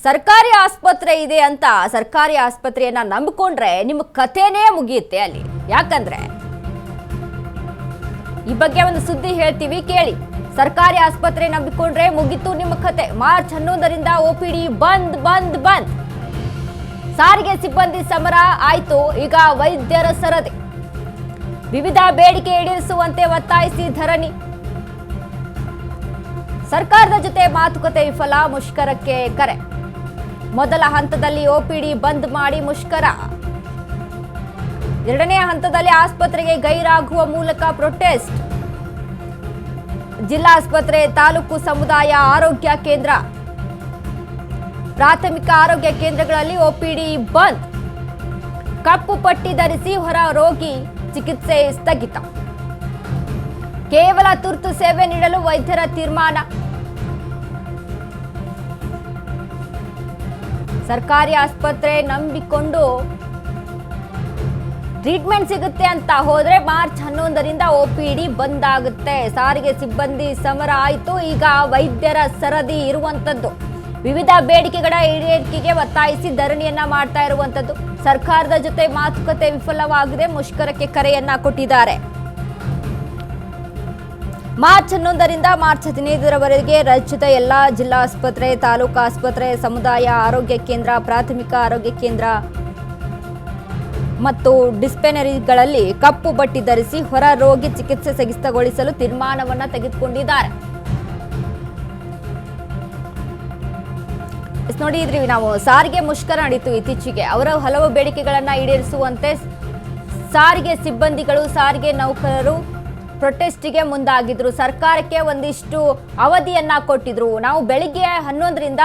ಸರ್ಕಾರಿ ಆಸ್ಪತ್ರೆ ಇದೆ ಅಂತ ಸರ್ಕಾರಿ ಆಸ್ಪತ್ರೆಯನ್ನ ನಂಬಿಕೊಂಡ್ರೆ ನಿಮ್ಮ ಕಥೆನೇ ಮುಗಿಯುತ್ತೆ ಅಲ್ಲಿ. ಯಾಕಂದ್ರೆ ಈ ಬಗ್ಗೆ ಒಂದು ಸುದ್ದಿ ಹೇಳ್ತೀವಿ ಕೇಳಿ. ಸರ್ಕಾರಿ ಆಸ್ಪತ್ರೆ ನಂಬಿಕೊಂಡ್ರೆ ಮುಗಿತು ನಿಮ್ಮ ಕತೆ. ಮಾರ್ಚ್ 11ರಿಂದ OPD ಬಂದ್ ಬಂದ್ ಬಂದ್. ಸಾರಿಗೆ ಸಿಬ್ಬಂದಿ ಸಮರ ಆಯ್ತು, ಈಗ ವೈದ್ಯರ ಸರದಿ. ವಿವಿಧ ಬೇಡಿಕೆ ಈಡೇರಿಸುವಂತೆ ಒತ್ತಾಯಿಸಿ ಧರಣಿ. ಸರ್ಕಾರದ ಜೊತೆ ಮಾತುಕತೆ ವಿಫಲ, ಮುಷ್ಕರಕ್ಕೆ ಕರೆ. ಮೊದಲ ಹಂತದಲ್ಲಿ OPD ಬಂದ್ ಮಾಡಿ ಮುಷ್ಕರ. ಎರಡನೇ ಹಂತದಲ್ಲಿ ಆಸ್ಪತ್ರೆಗೆ ಗೈರಾಗುವ ಮೂಲಕ ಪ್ರೊಟೆಸ್ಟ್. ಜಿಲ್ಲಾಸ್ಪತ್ರೆ, ತಾಲೂಕು ಸಮುದಾಯ ಆರೋಗ್ಯ ಕೇಂದ್ರ, ಪ್ರಾಥಮಿಕ ಆರೋಗ್ಯ ಕೇಂದ್ರಗಳಲ್ಲಿ OPD ಬಂದ್. ಕಪ್ಪು ಪಟ್ಟಿ ಧರಿಸಿ ಹೊರ ರೋಗಿ ಚಿಕಿತ್ಸೆ ಸ್ಥಗಿತ. ಕೇವಲ ತುರ್ತು ಸೇವೆ ನೀಡಲು ವೈದ್ಯರ ತೀರ್ಮಾನ. ಸರ್ಕಾರಿ ಆಸ್ಪತ್ರೆ ನಂಬಿಕೊಂಡು ಟ್ರೀಟ್ಮೆಂಟ್ ಸಿಗುತ್ತೆ ಅಂತ ಹೋದ್ರೆ ಮಾರ್ಚ್ 11ರಿಂದ OPD ಬಂದ್ ಆಗುತ್ತೆ. ಸಾರಿಗೆ ಸಿಬ್ಬಂದಿ ಸಮರ ಆಯ್ತು, ಈಗ ವೈದ್ಯರ ಸರದಿ ಇರುವಂತದ್ದು. ವಿವಿಧ ಬೇಡಿಕೆಗಳ ಈಡೇರಿಕೆಗೆ ಒತ್ತಾಯಿಸಿ ಧರಣಿಯನ್ನ ಮಾಡ್ತಾ ಇರುವಂತದ್ದು. ಸರ್ಕಾರದ ಜೊತೆ ಮಾತುಕತೆ ವಿಫಲವಾಗಿದೆ, ಮುಷ್ಕರಕ್ಕೆ ಕರೆಯನ್ನ ಕೊಟ್ಟಿದ್ದಾರೆ. ಮಾರ್ಚ್ 11ರಿಂದ ಮಾರ್ಚ್ 15ರವರೆಗೆ ರಾಜ್ಯದ ಎಲ್ಲಾ ಜಿಲ್ಲಾ ಆಸ್ಪತ್ರೆ, ತಾಲೂಕು ಆಸ್ಪತ್ರೆ, ಸಮುದಾಯ ಆರೋಗ್ಯ ಕೇಂದ್ರ, ಪ್ರಾಥಮಿಕ ಆರೋಗ್ಯ ಕೇಂದ್ರ ಮತ್ತು ಡಿಸ್ಪೆನರಿಗಳಲ್ಲಿ ಕಪ್ಪು ಬಟ್ಟಿ ಧರಿಸಿ ಹೊರ ರೋಗಿ ಚಿಕಿತ್ಸೆ ಸ್ಥಗಿತಗೊಳಿಸಲು ತೀರ್ಮಾನವನ್ನ ತೆಗೆದುಕೊಂಡಿದ್ದಾರೆ. ನೋಡಿ, ಇದ್ರಿ ನಾವು ಸಾರಿಗೆ ಮುಷ್ಕರ ನಡೀತು ಇತ್ತೀಚೆಗೆ. ಅವರ ಹಲವು ಬೇಡಿಕೆಗಳನ್ನ ಈಡೇರಿಸುವಂತೆ ಸಾರಿಗೆ ಸಿಬ್ಬಂದಿಗಳು, ಸಾರಿಗೆ ನೌಕರರು ಪ್ರೊಟೆಸ್ಟ್ಗೆ ಮುಂದಾಗಿದ್ರು. ಸರ್ಕಾರಕ್ಕೆ ಒಂದಿಷ್ಟು ಅವಧಿಯನ್ನ ಕೊಟ್ಟಿದ್ರು. ನಾವು ಬೆಳಿಗ್ಗೆ 11ರಿಂದ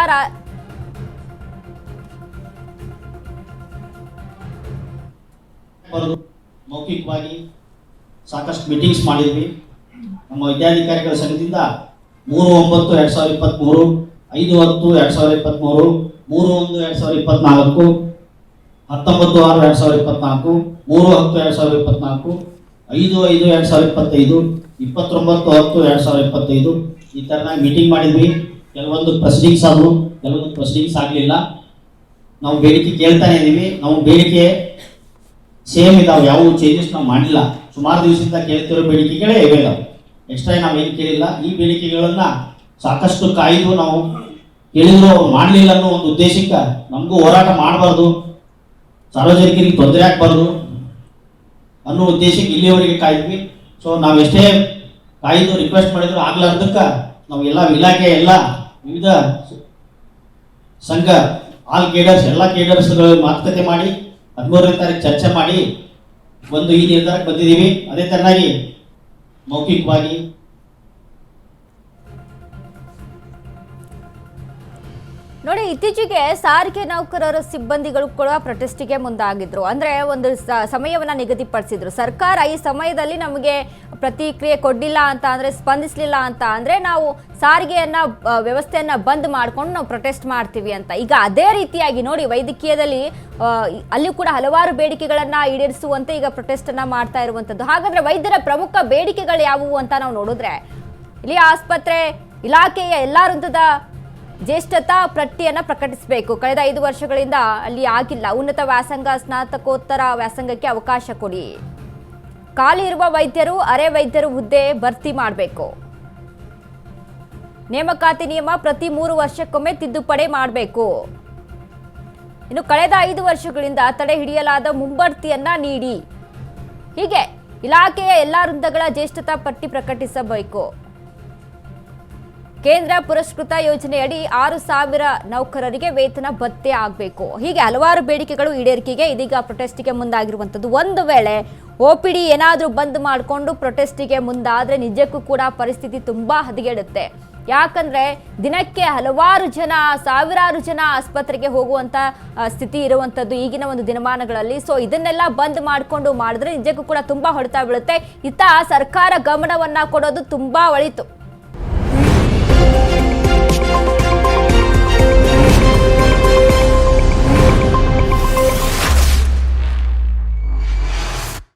ಮೌಖಿಕವಾಗಿ ಸಾಕಷ್ಟು ಮೀಟಿಂಗ್ಸ್ ಮಾಡಿದ್ವಿ. ನಮ್ಮ ವಿದ್ಯಾಧಿಕಾರಿಗಳ ಸಂಘದಿಂದ 3/9/2023, 5/10/2023, 3/1/2024, 19/6/2024, 3/10/2024, 5/5/2025, 29/10/2025 ಈ ಥರನಾಗಿ ಮೀಟಿಂಗ್ ಮಾಡಿದ್ವಿ. ಕೆಲವೊಂದು ಪ್ರೊಸೀಡಿಂಗ್ಸ್ ಆದವು, ಕೆಲವೊಂದು ಪ್ರೊಸೀಡಿಂಗ್ಸ್ ಆಗಲಿಲ್ಲ. ನಾವು ಬೇಡಿಕೆ ಕೇಳ್ತಾನೆ ಇದ್ದೀವಿ. ನಾವು ಬೇಡಿಕೆ ಸೇಮ್ ಇದಾವೆ, ಯಾವ ಚೇಂಜಸ್ ನಾವು ಮಾಡಿಲ್ಲ. ಸುಮಾರು ದಿವಸದಿಂದ ಕೇಳ್ತಿರೋ ಬೇಡಿಕೆಗಳೇ ಇವೆ ಇದಾವೆ, ಎಕ್ಸ್ಟ್ರಾ ನಾವೇನು ಕೇಳಿಲ್ಲ. ಈ ಬೇಡಿಕೆಗಳನ್ನು ಸಾಕಷ್ಟು ಕಾಯ್ದು ನಾವು ಕೇಳಿದ್ರು ಅವ್ರು ಮಾಡಲಿಲ್ಲ ಅನ್ನೋ ಒಂದು ಉದ್ದೇಶಕ್ಕೆ ನಮಗೂ ಹೋರಾಟ ಮಾಡಬಾರ್ದು, ಸಾರ್ವಜನಿಕರಿಗೆ ತೊಂದರೆ ಆಗಬಾರ್ದು ಅನ್ನೋ ಉದ್ದೇಶಕ್ಕೆ ಇಲ್ಲಿಯವರೆಗೆ ಕಾಯ್ದ್ವಿ. ಸೊ ನಾವೆಷ್ಟೇ ಕಾಯ್ದು ರಿಕ್ವೆಸ್ಟ್ ಮಾಡಿದ್ರು ಆಗ್ಲಾರ್ದಕ್ಕೆ ನಾವು ಎಲ್ಲ ಇಲಾಖೆ, ಎಲ್ಲ ವಿವಿಧ ಸಂಘ, ಆಲ್ ಕೇಡರ್ಸ್, ಎಲ್ಲ ಕೇಡರ್ಸ್ಗಳು ಮಾತುಕತೆ ಮಾಡಿ 13ನೇ ತಾರೀಕು ಚರ್ಚೆ ಮಾಡಿ ಒಂದು ಈ ನಿರ್ಧಾರಕ್ಕೆ ಬಂದಿದ್ದೀವಿ. ಅದೇ ತರನಾಗಿ ಮೌಖಿಕವಾಗಿ ನೋಡಿ, ಇತ್ತೀಚೆಗೆ ಸಾರಿಗೆ ನೌಕರರ ಸಿಬ್ಬಂದಿಗಳು ಕೂಡ ಪ್ರೊಟೆಸ್ಟ್ಗೆ ಮುಂದಾಗಿದ್ರು. ಅಂದ್ರೆ ಒಂದು ಸಮಯವನ್ನ ನಿಗದಿಪಡಿಸಿದ್ರು. ಸರ್ಕಾರ ಈ ಸಮಯದಲ್ಲಿ ನಮಗೆ ಪ್ರತಿಕ್ರಿಯೆ ಕೊಡ್ಲಿಲ್ಲ ಅಂತ ಅಂದ್ರೆ, ಸ್ಪಂದಿಸಲಿಲ್ಲ ಅಂತ ಅಂದ್ರೆ ನಾವು ಸಾರಿಗೆಯನ್ನ ವ್ಯವಸ್ಥೆಯನ್ನ ಬಂದ್ ಮಾಡ್ಕೊಂಡು ನಾವು ಪ್ರೊಟೆಸ್ಟ್ ಮಾಡ್ತೀವಿ ಅಂತ. ಈಗ ಅದೇ ರೀತಿಯಾಗಿ ನೋಡಿ, ವೈದ್ಯಕೀಯದಲ್ಲಿ ಅಲ್ಲಿ ಕೂಡ ಹಲವಾರು ಬೇಡಿಕೆಗಳನ್ನ ಈಡೇರಿಸುವಂತೆ ಈಗ ಪ್ರೊಟೆಸ್ಟ್ ಅನ್ನ ಮಾಡ್ತಾ ಇರುವಂತದ್ದು. ಹಾಗಾದ್ರೆ ವೈದ್ಯರ ಪ್ರಮುಖ ಬೇಡಿಕೆಗಳು ಯಾವುವು ಅಂತ ನಾವು ನೋಡಿದ್ರೆ, ಇಲ್ಲಿ ಆಸ್ಪತ್ರೆ ಇಲಾಖೆಯ ಎಲ್ಲಾ ವೃಂದದ ಜ್ಯೇಷ್ಠತಾ ಪಟ್ಟಿಯನ್ನು ಪ್ರಕಟಿಸಬೇಕು. ಕಳೆದ 5 ವರ್ಷಗಳಿಂದ ಅಲ್ಲಿ ಆಗಿಲ್ಲ. ಉನ್ನತ ವ್ಯಾಸಂಗ, ಸ್ನಾತಕೋತ್ತರ ವ್ಯಾಸಂಗಕ್ಕೆ ಅವಕಾಶ ಕೊಡಿ. ಖಾಲಿ ಇರುವ ವೈದ್ಯರು, ಅರೆ ವೈದ್ಯರು ಹುದ್ದೆ ಭರ್ತಿ ಮಾಡಬೇಕು. ನೇಮಕಾತಿ ನಿಯಮ ಪ್ರತಿ 3 ವರ್ಷಕ್ಕೊಮ್ಮೆ ತಿದ್ದುಪಡಿ ಮಾಡಬೇಕು. ಇನ್ನು ಕಳೆದ 5 ವರ್ಷಗಳಿಂದ ತಡೆ ಹಿಡಿಯಲಾದ ಮುಂಬಡ್ತಿಯನ್ನ ನೀಡಿ. ಹೀಗೆ ಇಲಾಖೆಯ ಎಲ್ಲಾ ವೃಂದಗಳ ಜ್ಯೇಷ್ಠತಾ ಪಟ್ಟಿ ಪ್ರಕಟಿಸಬೇಕು. ಕೇಂದ್ರ ಪುರಸ್ಕೃತ ಯೋಜನೆಯಡಿ 6,000 ನೌಕರರಿಗೆ ವೇತನ ಭತ್ಯೆ ಆಗಬೇಕು. ಹೀಗೆ ಹಲವಾರು ಬೇಡಿಕೆಗಳು ಈಡೇರಿಕೆಗೆ ಇದೀಗ ಪ್ರೊಟೆಸ್ಟ್ಗೆ ಮುಂದಾಗಿರುವಂಥದ್ದು. ಒಂದು ವೇಳೆ OPD ಏನಾದರೂ ಬಂದ್ ಮಾಡಿಕೊಂಡು ಪ್ರೊಟೆಸ್ಟ್ಗೆ ಮುಂದಾದರೆ ನಿಜಕ್ಕೂ ಕೂಡ ಪರಿಸ್ಥಿತಿ ತುಂಬಾ ಹದಗೆಡುತ್ತೆ. ಯಾಕಂದ್ರೆ ದಿನಕ್ಕೆ ಹಲವಾರು ಜನ, ಸಾವಿರಾರು ಜನ ಆಸ್ಪತ್ರೆಗೆ ಹೋಗುವಂತ ಸ್ಥಿತಿ ಇರುವಂತದ್ದು ಈಗಿನ ಒಂದು ದಿನಮಾನಗಳಲ್ಲಿ. ಸೊ ಇದನ್ನೆಲ್ಲ ಬಂದ್ ಮಾಡಿಕೊಂಡು ಮಾಡಿದ್ರೆ ನಿಜಕ್ಕೂ ಕೂಡ ತುಂಬಾ ಹೊಡೆತ ಬೀಳುತ್ತೆ. ಇತ್ತ ಸರ್ಕಾರ ಗಮನವನ್ನ ಕೊಡೋದು ತುಂಬಾ ಒಳಿತು.